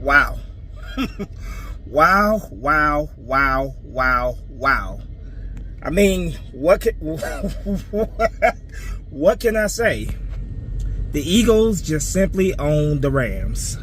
Wow. Wow, wow, wow, wow, wow. I mean, what can I say? The Eagles just simply own the Rams.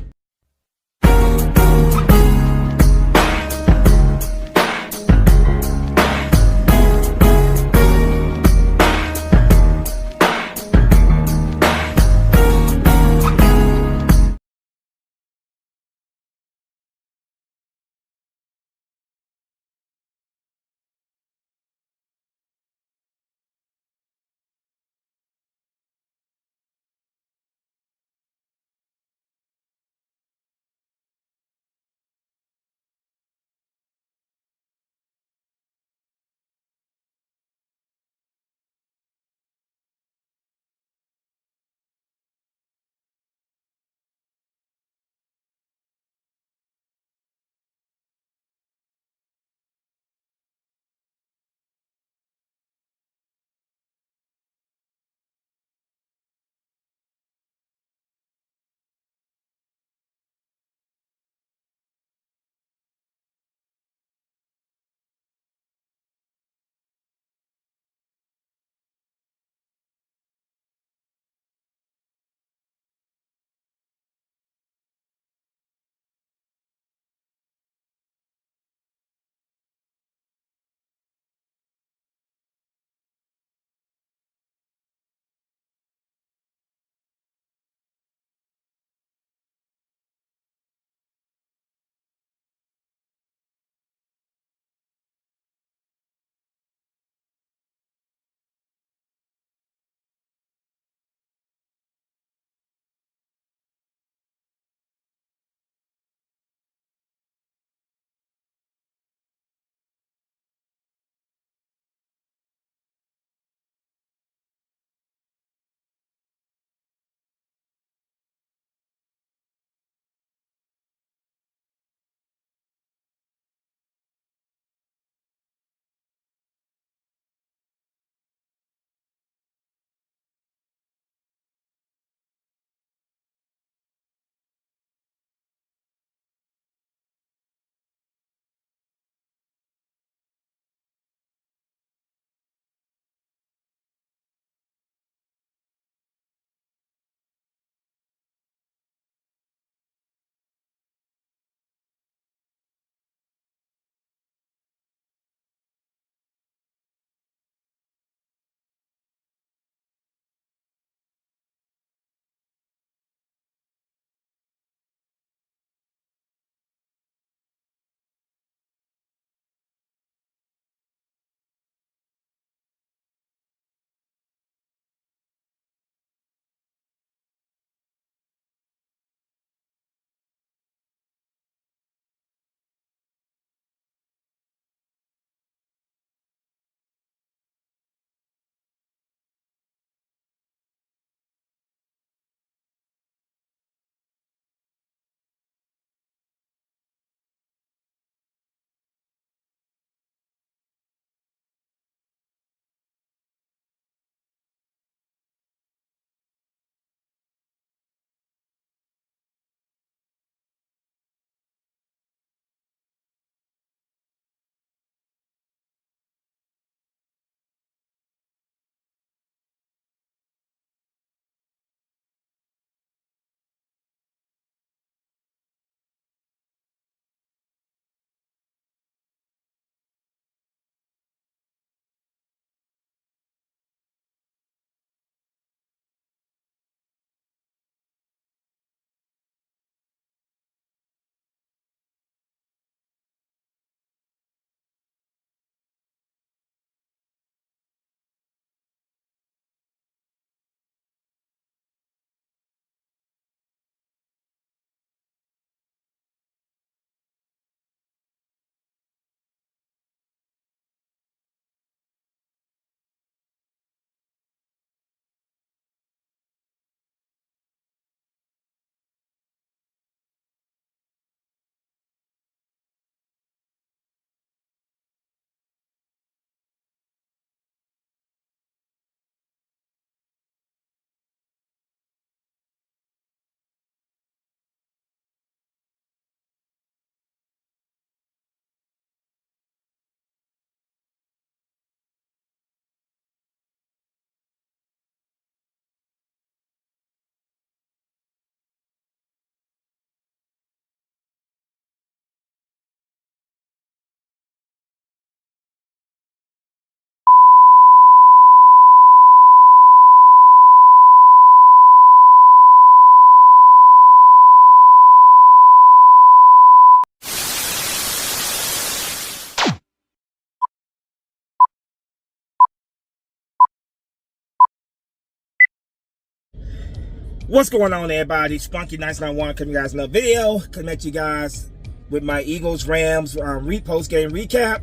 What's going on, everybody? Spunky 991 coming you guys another video. Coming at you guys with my Eagles Rams post game recap.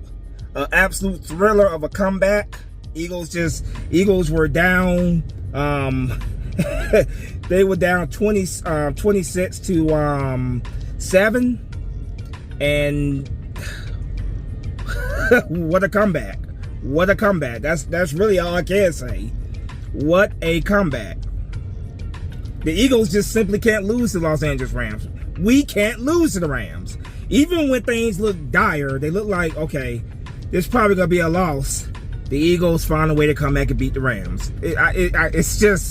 Absolute thriller of a comeback. Eagles were down. They were down 26 to 7, and what a comeback! What a comeback! That's really all I can say. What a comeback! The Eagles just simply can't lose to the Los Angeles Rams. We can't lose to the Rams. Even when things look dire, they look like, okay, this is probably going to be a loss. The Eagles find a way to come back and beat the Rams. It's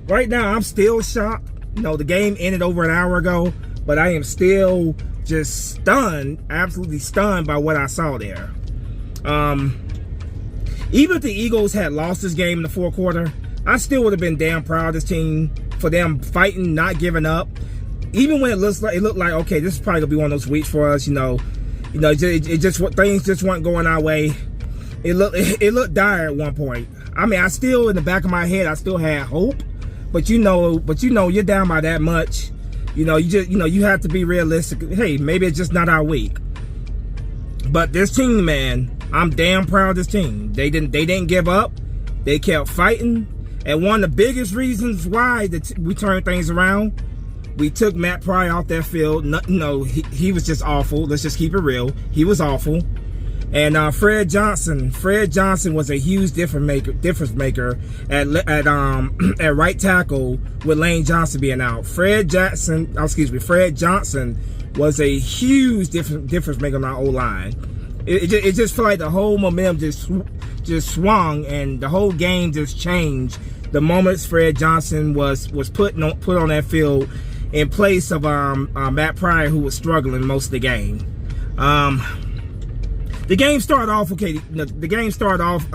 right now, I'm still shocked. You know, the game ended over an hour ago, but I am still just stunned, absolutely stunned by what I saw there. Even if the Eagles had lost this game in the fourth quarter, I still would have been damn proud of this team for them fighting, not giving up. Even when it looked like, okay, this is probably gonna be one of those weeks for us. Things just weren't going our way. It looked dire at one point. I mean, I still, in the back of my head, I still had hope. But you're down by that much. You have to be realistic. Hey, maybe it's just not our week. But this team, man, I'm damn proud of this team. They didn't give up. They kept fighting. And one of the biggest reasons why we turned things around, we took Matt Pryor off that field. He was just awful. Let's just keep it real. He was awful. And Fred Johnson was a huge difference maker at right tackle with Lane Johnson being out. Fred Johnson was a huge difference maker on our O-line. It just felt like the whole momentum just swung, and the whole game just changed the moment Fred Johnson was put on that field in place of Matt Pryor, who was struggling most of the game. The game started off okay. The game started off.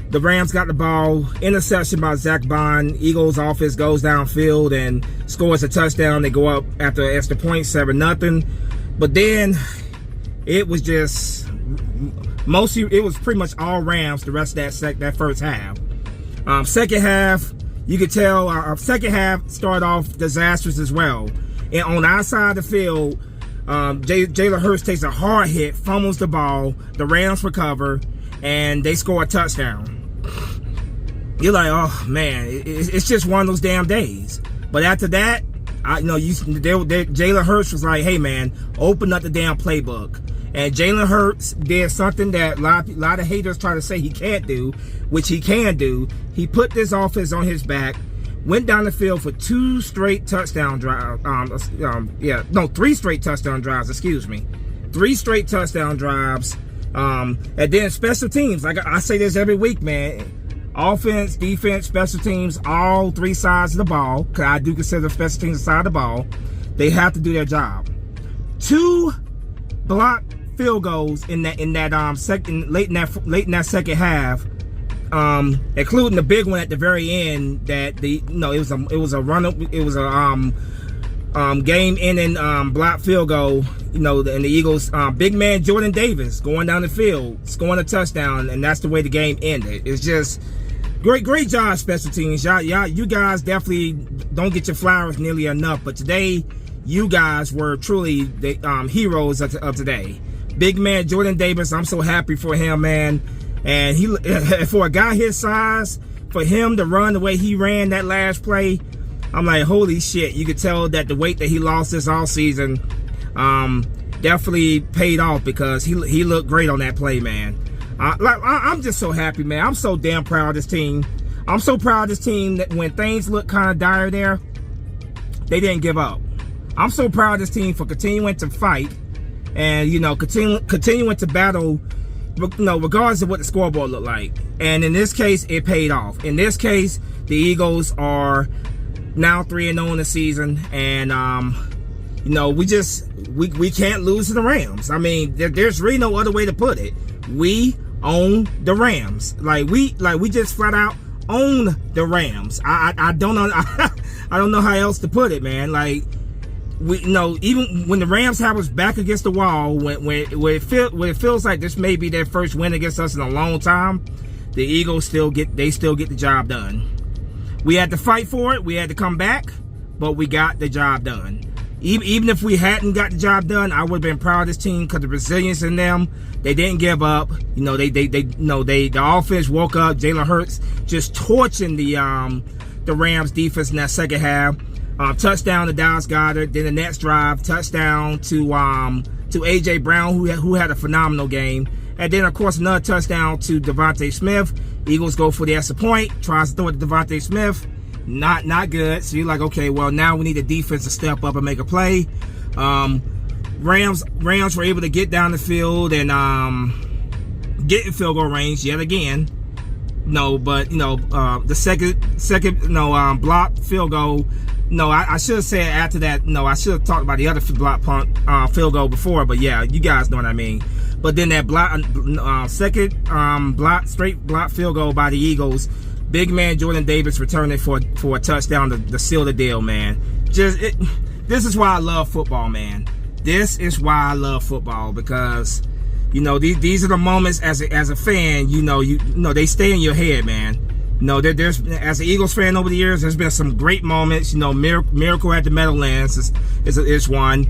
The Rams got the ball, interception by Zach Bond. Eagles offense goes downfield and scores a touchdown. They go up after an extra point, 7-0. But then it was just it was pretty much all Rams the rest of that first half. Second half, you could tell our second half started off disastrous as well. And on our side of the field, Jalen Hurts takes a hard hit, fumbles the ball, the Rams recover, and they score a touchdown. You're like, oh man, it's just one of those damn days. But after that, Jalen Hurts was like, hey man, open up the damn playbook. And Jalen Hurts did something that a lot of haters try to say he can't do, which he can do. He put this offense on his back, went down the field for 2 straight touchdown drives. 3 straight touchdown drives, excuse me. 3 straight touchdown drives. And then special teams. Like I say this every week, man. Offense, defense, special teams, all 3 sides of the ball, because I do consider special teams a side of the ball. They have to do their job. 2 block field goals in that late in that second half, including the big one at the very end. It was a game-ending block field goal. And the Eagles, big man Jordan Davis going down the field, scoring a touchdown, and that's the way the game ended. It's just great job, special teams. You guys definitely don't get your flowers nearly enough, but today you guys were truly the heroes of today. Big man Jordan Davis, I'm so happy for him, man. And for a guy his size, for him to run the way he ran that last play, I'm like, holy shit. You could tell that the weight that he lost this all season definitely paid off, because he looked great on that play, man. I'm just so happy, man. I'm so damn proud of this team. I'm so proud of this team that when things look kind of dire there, they didn't give up. I'm so proud of this team for continuing to fight and, continuing to battle, regardless of what the scoreboard looked like. And in this case, it paid off. In this case, the Eagles are now 3-0 in the season, and we can't lose to the Rams. I mean, there's really no other way to put it. We own the Rams. We just flat out own the Rams. I don't know. I don't know how else to put it, man. Even when the Rams have us back against the wall, when it feels like this may be their first win against us in a long time, the Eagles still get the job done. We had to fight for it. We had to come back, but we got the job done. Even if we hadn't got the job done, I would have been proud of this team because the resilience in them. They didn't give up. You know, the offense woke up. Jalen Hurts just torching the Rams defense in that second half. Touchdown to Dallas Goedert. Then the next drive, touchdown to AJ Brown, who had a phenomenal game. And then, of course, another touchdown to Devontae Smith. Eagles go for the extra point. Tries to throw it to Devontae Smith. Not good. So you're like, okay, well, now we need the defense to step up and make a play. Rams were able to get down the field and get in field goal range yet again. No, but the second blocked field goal. No, I should have said after that. No, I should have talked about the other block punt field goal before. But yeah, you guys know what I mean. But then that second straight block field goal by the Eagles. Big man Jordan Davis returning for a touchdown to seal the deal, man. This is why I love football, man. This is why I love football, because these are the moments as a fan, they stay in your head, man. There's as an Eagles fan over the years, there's been some great moments. Miracle at the Meadowlands is one.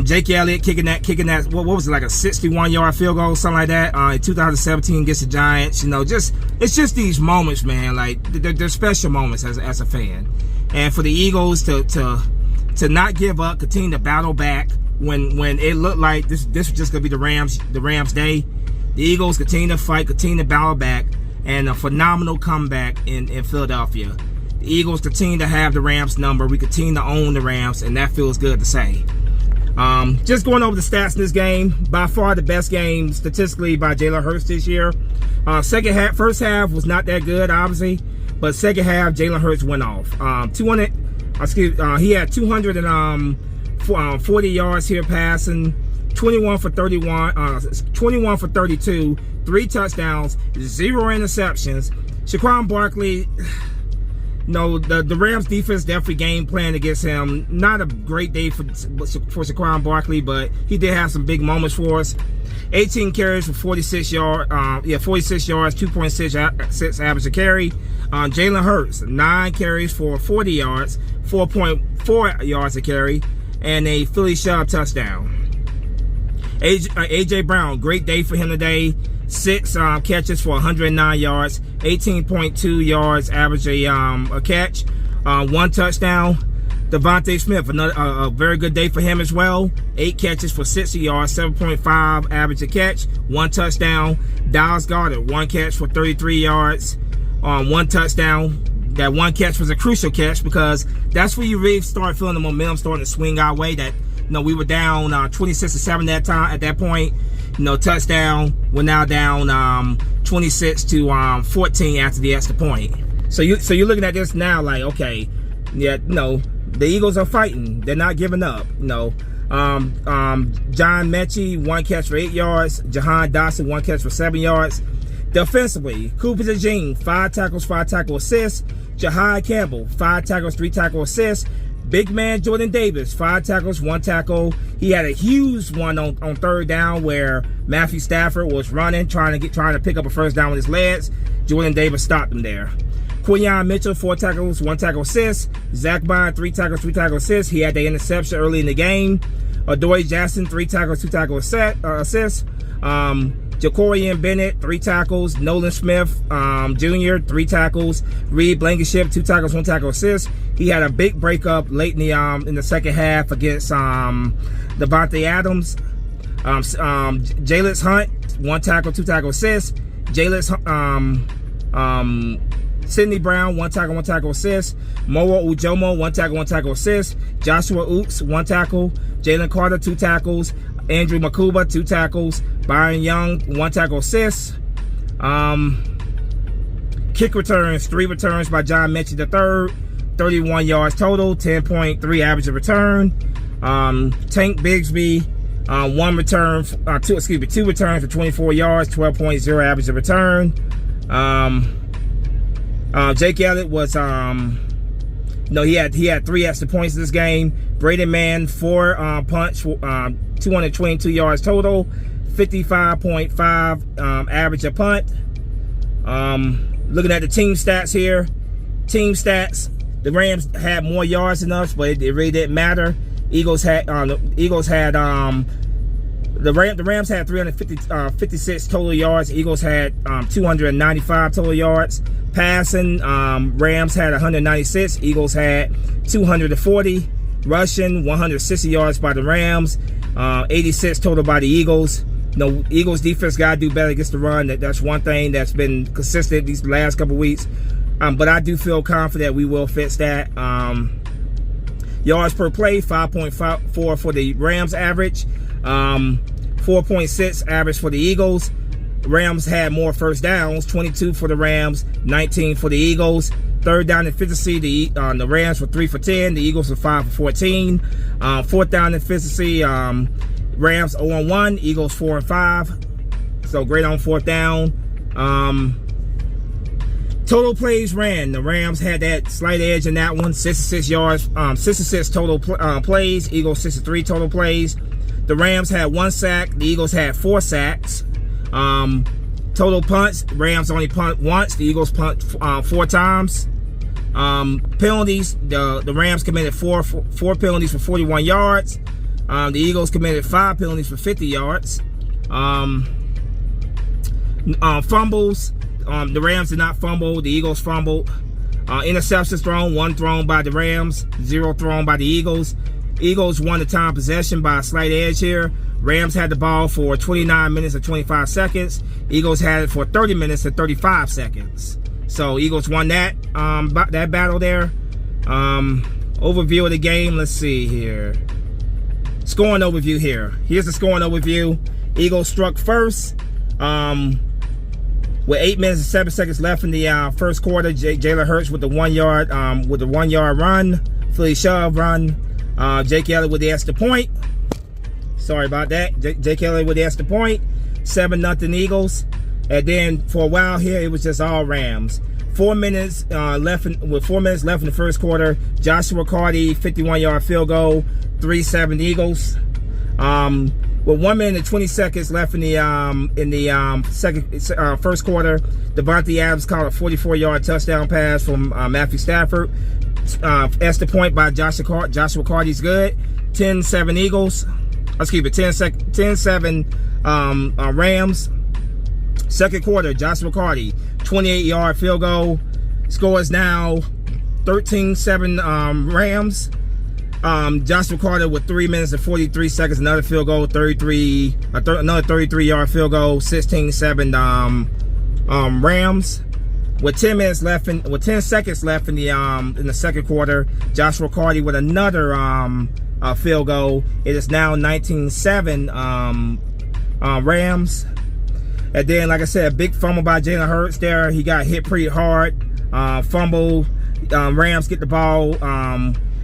Jake Elliott kicking that what was it, like a 61-yard field goal, something like that, in 2017 against the Giants. It's just these moments, man. Like they're special moments as a fan. And for the Eagles to not give up, continue to battle back when it looked like this was just gonna be the Rams' day. The Eagles continue to fight, continue to battle back, and a phenomenal comeback in Philadelphia. The Eagles continue to have the Rams number. We continue to own the Rams, and that feels good to say. Just going over the stats in this game, by far the best game statistically by Jalen Hurts this year. First half was not that good, obviously, but second half Jalen Hurts went off. He had 240 yards here passing, 21 for 32, 3 touchdowns, 0 interceptions. Saquon Barkley. No, the Rams defense definitely game plan against him. Not a great day for Saquon Barkley, but he did have some big moments for us. 18 carries for 46 yards, 2.6 average a carry. Jalen Hurts, 9 carries for 40 yards, 4.4 yards a carry, and a Philly shove touchdown. AJ Brown, great day for him today. 6 catches for 109 yards, 18.2 yards average a catch, 1 touchdown. Devontae Smith, a very good day for him as well. 8 catches for 60 yards, 7.5 average a catch, 1 touchdown. Dallas Goedert, 1 catch for 33 yards, 1 touchdown. That 1 catch was a crucial catch because that's where you really start feeling the momentum starting to swing our way. That we were down 26-7 at that point. Touchdown. We're now down 26-14 after the extra point. So you're looking at this now like, okay, yeah, the Eagles are fighting. They're not giving up. John Mechie, 1 catch for 8 yards. Jahan Dotson, 1 catch for 7 yards. Defensively, Cooper DeJean, 5 tackles, 5 tackle assists. Jahai Campbell, 5 tackles, 3 tackle assists. Big man Jordan Davis, 5 tackles, 1 tackle. He had a huge one on third down where Matthew Stafford was running, trying to pick up a first down with his legs. Jordan Davis stopped him there. Quinyon Mitchell, 4 tackles, 1 tackle assist. Zach Bond, 3 tackles, 3 tackle assists. He had the interception early in the game. Adoree Jackson, 3 tackles, 2 tackle assists. Jacorian Bennett, 3 tackles. Nolan Smith Jr., 3 tackles. Reed Blankenship, 2 tackles, 1 tackle assist. He had a big breakup late in the second half against Devontae Adams. Jalix Hunt, 1 tackle, 2 tackle assist. Sidney Brown, 1 tackle, 1 tackle assist. Moa Ujomo, 1 tackle, 1 tackle assist. Joshua Oops, 1 tackle. Jalen Carter, 2 tackles. Andrew Makuba, 2 tackles. Byron Young, 1 tackle assist. Kick returns, 3 returns by John Mechie III. 31 yards total, 10.3 average of return. Tank Bigsby, 2 returns for 24 yards, 12.0 average of return. Jake Elliott was he had 3 extra points in this game. Braden Mann, 4 punts, 222 yards total, 55.5 average a punt. Looking at the team stats here, the Rams had more yards than us, but it really didn't matter. The Rams had 356 total yards. Eagles had 295 total yards. Passing, Rams had 196. Eagles had 240. Rushing, 160 yards by the Rams. 86 total by the Eagles. Eagles defense got to do better against the run. That's one thing that's been consistent these last couple weeks. But I do feel confident we will fix that. Yards per play, 5.54 for the Rams average. 4.6 average for the Eagles. Rams had more first downs, 22 for the Rams, 19 for the Eagles. Third down efficiency, the Rams were 3 for 10, the Eagles were 5 for 14. Fourth down efficiency, Rams 0-1, Eagles 4-5. So great on fourth down. Total plays ran. The Rams had that slight edge in that one. 66 yards, 66 total plays. Eagles 63 total plays. The Rams had 1 sack. The Eagles had 4 sacks. Total punts. Rams only punt once. The Eagles punt 4 times. Penalties. The Rams committed four penalties for 41 yards. The Eagles committed 5 penalties for 50 yards. Fumbles. The Rams did not fumble. The Eagles fumbled. Interceptions thrown. 1 thrown by the Rams. 0 thrown by the Eagles. Eagles won the time possession by a slight edge here. Rams had the ball for 29 minutes and 25 seconds. Eagles had it for 30 minutes and 35 seconds. So Eagles won that battle there. Overview of the game. Let's see here. Scoring overview here. Here's the scoring overview. Eagles struck first. With 8 minutes and 7 seconds left in the first quarter, Jalen Hurts with the 1 yard run, Philly shove run. Jake Elliott with the extra point. Sorry about that. Jake Elliott with the extra point. 7-0 Eagles. And then for a while here, it was just all Rams. 4 minutes left with 4 minutes left in the first quarter. Joshua Carty 51-yard field goal. 3-7 Eagles. With 1 minute and 20 seconds left in the first quarter, Devontae Adams caught a 44-yard touchdown pass from Matthew Stafford. Extra point by Joshua Carty's good. 10-7 Eagles. Excuse me, 10-7 Rams. Second quarter, Joshua Carty, 28-yard field goal. Score is now 13-7 Rams. Joshua Carter with 3 minutes and 43 seconds, another field goal, another 33-yard field goal, 16-7 Rams. With 10 seconds left in the second quarter, Joshua Carty with another field goal. It is now 19-7 Rams. And then, like I said, a big fumble by Jalen Hurts there. He got hit pretty hard. Fumble. Rams get the ball.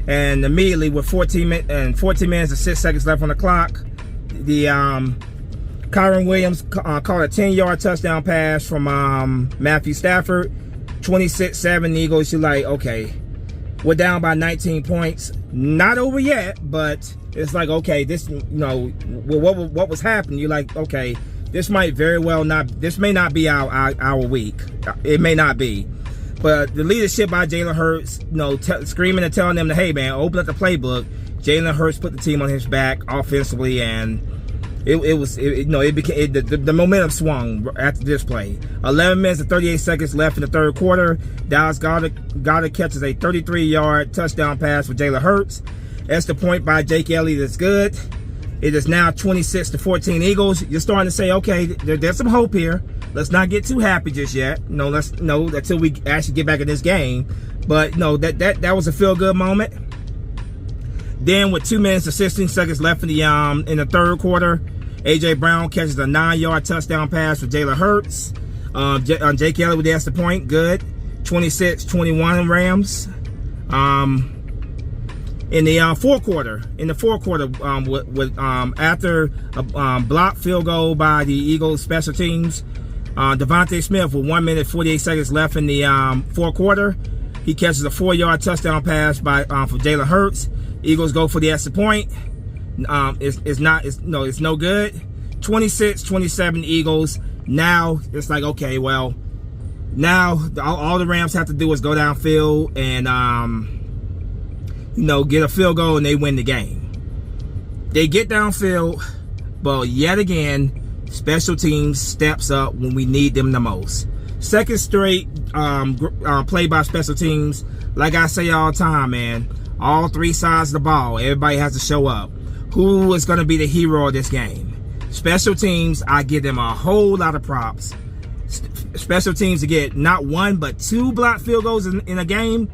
And immediately with 14 minutes and 6 seconds left on the clock, the Kyron Williams caught a 10-yard touchdown pass from Matthew Stafford. 26-7 Eagles. You're like, okay, we're down by 19 points. Not over yet, but it's like, okay, this, what was happening? You're like, okay, this might very well not. This may not be our week. It may not be. But the leadership by Jalen Hurts, screaming and telling them that, hey man, open up the playbook. Jalen Hurts put the team on his back offensively, and the momentum swung after this play. 11 minutes and 38 seconds left in the third quarter. Dallas Goedert catches a 33-yard touchdown pass for Jalen Hurts. That's the point by Jake Elliott. That's good. It is now 26-14 Eagles. You're starting to say, okay, there's some hope here. Let's not get too happy just yet. Until we actually get back in this game. But that was a feel-good moment. Then with 2 minutes and 16 seconds left in the third quarter, A.J. Brown catches a 9-yard touchdown pass for Jalen Hurts. Jake Elliott with the extra point. Good. 26-21 Rams. In the fourth quarter, after a blocked field goal by the Eagles special teams, Devontae Smith with 1 minute 48 seconds left in the fourth quarter, he catches a 4-yard touchdown pass for Jalen Hurts. Eagles go for the extra point. It's no good. 26-27 Eagles. Now it's like, okay, well, Now all the Rams have to do is go downfield and get a field goal and they win the game. They get downfield, but yet again, special teams steps up when we need them the most. Second straight play by special teams. Like I say all the time, man, all three sides of the ball, everybody has to show up. Who is going to be the hero of this game? Special teams, I give them a whole lot of props. Special teams to get not one but two blocked field goals in a game,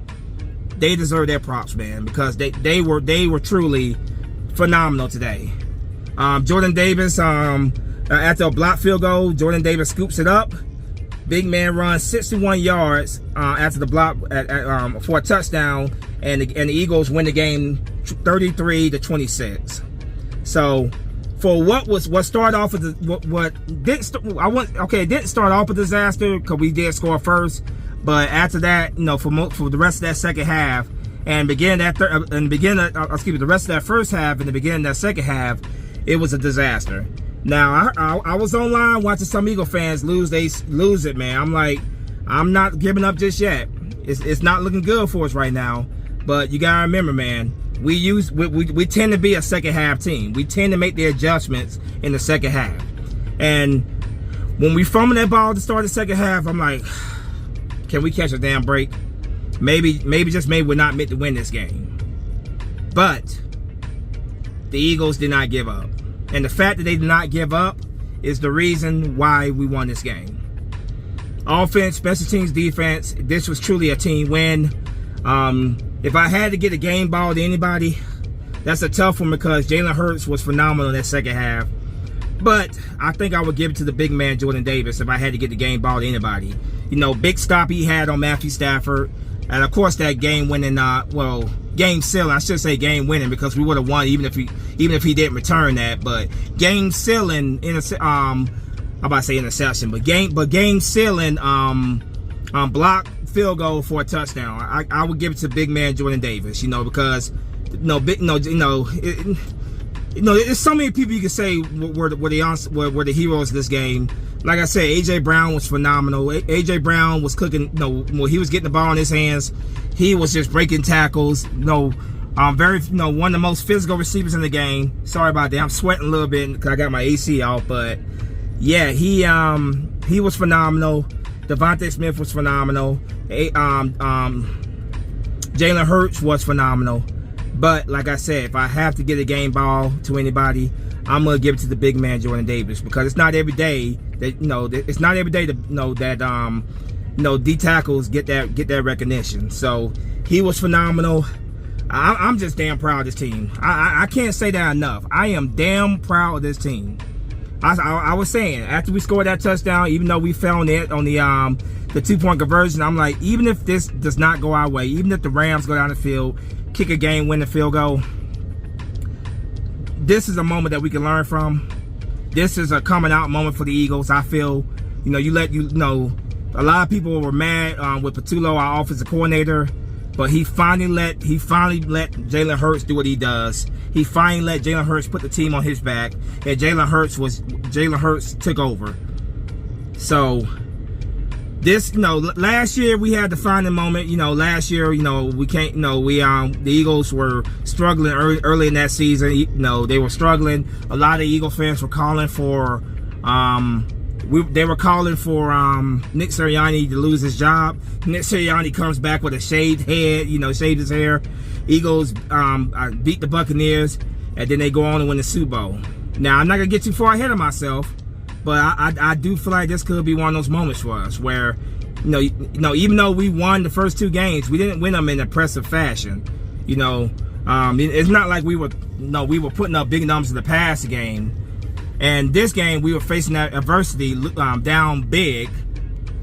they deserve their props, man, because they were truly phenomenal today. Jordan Davis, after a blocked field goal, Jordan Davis scoops it up. Big man runs 61 yards after the block for a touchdown, and the Eagles win the game 33-26. So for what started off with it didn't start off a disaster because we did score first, but after that, for the rest of that second half and the rest of that first half and the beginning of that second half, it was a disaster. Now I was online watching some Eagle fans lose it, man. I'm like, I'm not giving up just yet. It's not looking good for us right now. But you gotta remember, man, we tend to be a second half team. We tend to make the adjustments in the second half. And when we fumbled that ball to start the second half, I'm like, can we catch a damn break? Maybe we're not meant to win this game. But the Eagles did not give up. And the fact that they did not give up is the reason why we won this game. Offense, special teams, defense, this was truly a team win. If I had to get a game ball to anybody, that's a tough one because Jalen Hurts was phenomenal in that second half. But I think I would give it to the big man, Jordan Davis, if I had to get the game ball to anybody. Big stop he had on Matthew Stafford. And of course that game-winning, game sealing. I should say game-winning because we would have won even if he didn't return that. But game sealing I'm about to say interception, but game sealing block field goal for a touchdown. I would give it to big man Jordan Davis, because there's so many people you can say were the heroes of this game. Like I said, AJ Brown was phenomenal. AJ Brown was cooking. When he was getting the ball in his hands, he was just breaking tackles. One of the most physical receivers in the game. Sorry about that. I'm sweating a little bit because I got my AC off, but yeah, he was phenomenal. Devontae Smith was phenomenal. Jalen Hurts was phenomenal. But like I said, if I have to get a game ball to anybody, I'm gonna give it to the big man Jordan Davis because it's not every day that D tackles get that recognition. So he was phenomenal. I'm just damn proud of this team. I can't say that enough. I am damn proud of this team. I was saying after we scored that touchdown, even though we found it on the 2-point conversion, I'm like, even if this does not go our way, even if the Rams go down the field, kick a game-winning field goal, this is a moment that we can learn from. This is a coming out moment for the Eagles. I feel, a lot of people were mad with Patullo, our offensive coordinator, but he finally let Jalen Hurts do what he does. He finally let Jalen Hurts put the team on his back, and Jalen Hurts took over. So this, last year we had the final moment. Last year, we can't, the Eagles were struggling early in that season. They were struggling. A lot of Eagle fans were calling for, Nick Sirianni to lose his job. Nick Sirianni comes back with a shaved head, shaved his hair. Eagles beat the Buccaneers, and then they go on and win the Super Bowl. Now, I'm not going to get too far ahead of myself, but I do feel like this could be one of those moments for us where, even though we won the first two games, we didn't win them in impressive fashion. It's not like we were putting up big numbers in the past game. And this game, we were facing that adversity down big,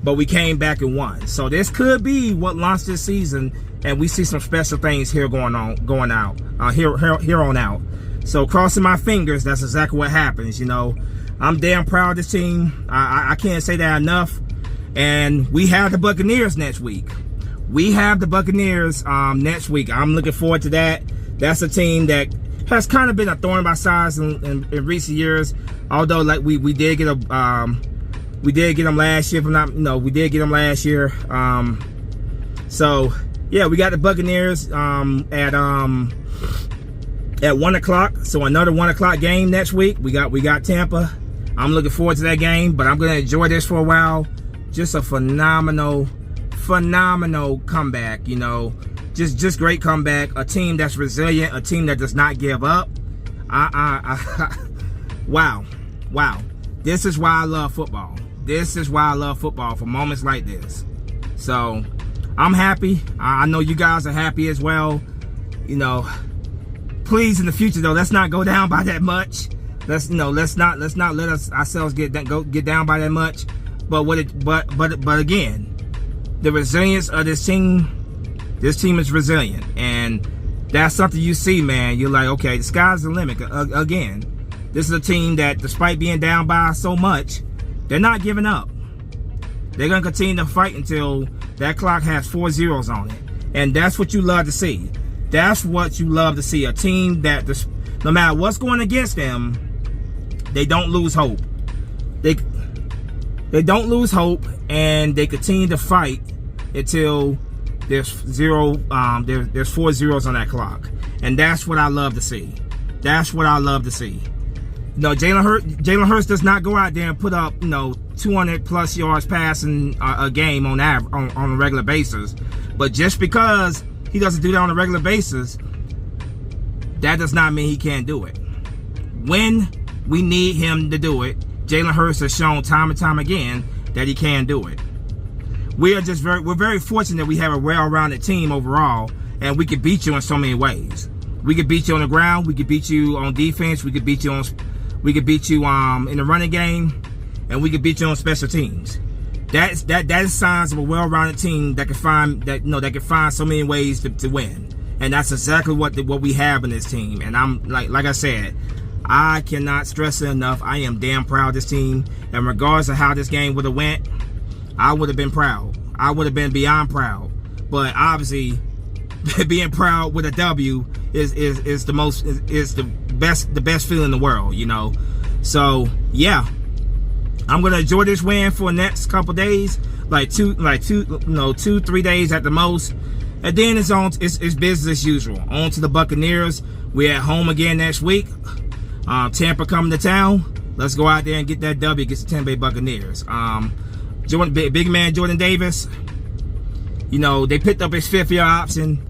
but we came back and won. So this could be what launched this season, and we see some special things here here on out. So crossing my fingers, that's exactly what happens. I'm damn proud of this team. I can't say that enough. And we have the Buccaneers next week. Next week. I'm looking forward to that. That's a team that has kind of been a thorn by size in recent years. Although, like we did get a We did get them last year. If I'm not, no, we did get them last year. So yeah, we got the Buccaneers at 1 o'clock. So another 1 o'clock game next week. We got Tampa. I'm looking forward to that game, but I'm gonna enjoy this for a while. Just a phenomenal comeback. You know, just great comeback. A team that's resilient. A team that does not give up. Wow. This is why I love football. This is why I love football, for moments like this. So I'm happy. I know you guys are happy as well. You know, please in the future though, let's not go down by that much. Let's not let ourselves get down by that much. But again, the resilience of this team is resilient, and that's something you see, man. You're like, okay, the sky's the limit. Again, this is a team that, despite being down by so much, they're not giving up. They're gonna continue to fight until that clock has 4 zeros on it, and that's what you love to see. That's what you love to see. A team that, no matter what's going against them, they don't lose hope. They don't lose hope, and they continue to fight until there's 4 zeros on that clock. And that's what I love to see. That's what I love to see. You know, Jalen Hurts does not go out there and put up, 200 plus yards passing a game on a regular basis. But just because he doesn't do that on a regular basis, that does not mean he can't do it. When we need him to do it, Jalen Hurts has shown time and time again that he can do it. We're very fortunate we have a well-rounded team overall, and we can beat you in so many ways. We could beat you on the ground, we could beat you on defense, we could beat you in the running game, and we could beat you on special teams. That is signs of a well-rounded team that can find so many ways to win. And that's exactly what we have in this team. And I'm like I said, I cannot stress it enough. I am damn proud of this team. And regardless of how this game would have went, I would have been proud. I would have been beyond proud. But obviously, being proud with a W is the best feeling in the world, So yeah, I'm gonna enjoy this win for the next couple days, like 2-3 days at the most, and then it's business as usual. On to the Buccaneers. We're at home again next week. Tampa coming to town. Let's go out there and get that W against the Tampa Bay Buccaneers. Big man Jordan Davis, they picked up his 5th-year option.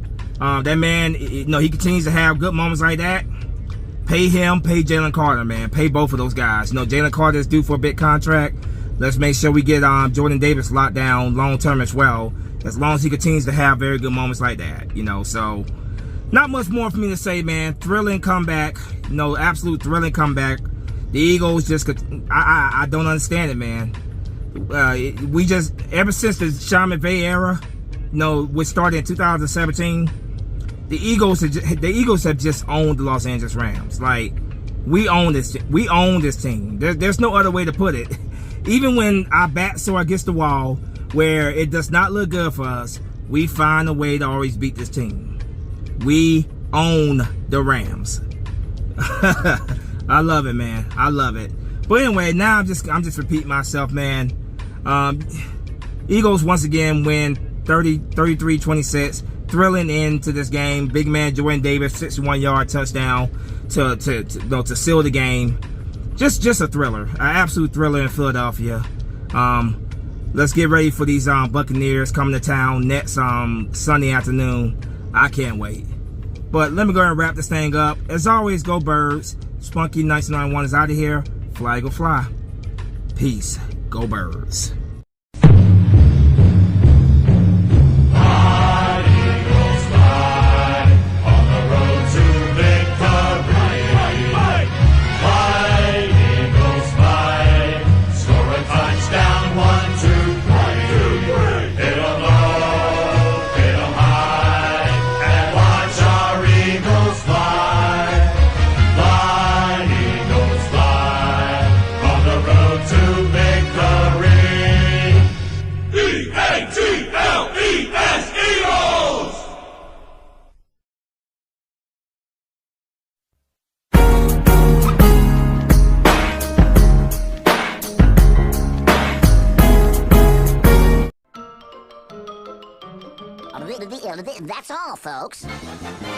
That man, he continues to have good moments like that. Pay him, pay Jalen Carter, man. Pay both of those guys. Jalen Carter is due for a big contract. Let's make sure we get Jordan Davis locked down long-term as well, as long as he continues to have very good moments like that. So not much more for me to say, man. Thrilling comeback. Absolute thrilling comeback. The Eagles I don't understand it, man. Ever since the Sean McVay era, which started in 2017, the Eagles have just owned the Los Angeles Rams. Like, we own this team. There's no other way to put it. Even when our backs are against the wall, where it does not look good for us, we find a way to always beat this team. We own the Rams. I love it, man. I love it. But anyway, now I'm just repeating myself, man. Eagles once again win 33-26. Thrilling into this game. Big man Jordan Davis, 61-yard touchdown to seal the game. Just a thriller, an absolute thriller in Philadelphia. Let's get ready for these Buccaneers coming to town next Sunday afternoon. I can't wait. But let me go ahead and wrap this thing up. As always, go Birds. Spunky 1991 is out of here. Fly, go fly. Peace. Go Birds. That's all, folks.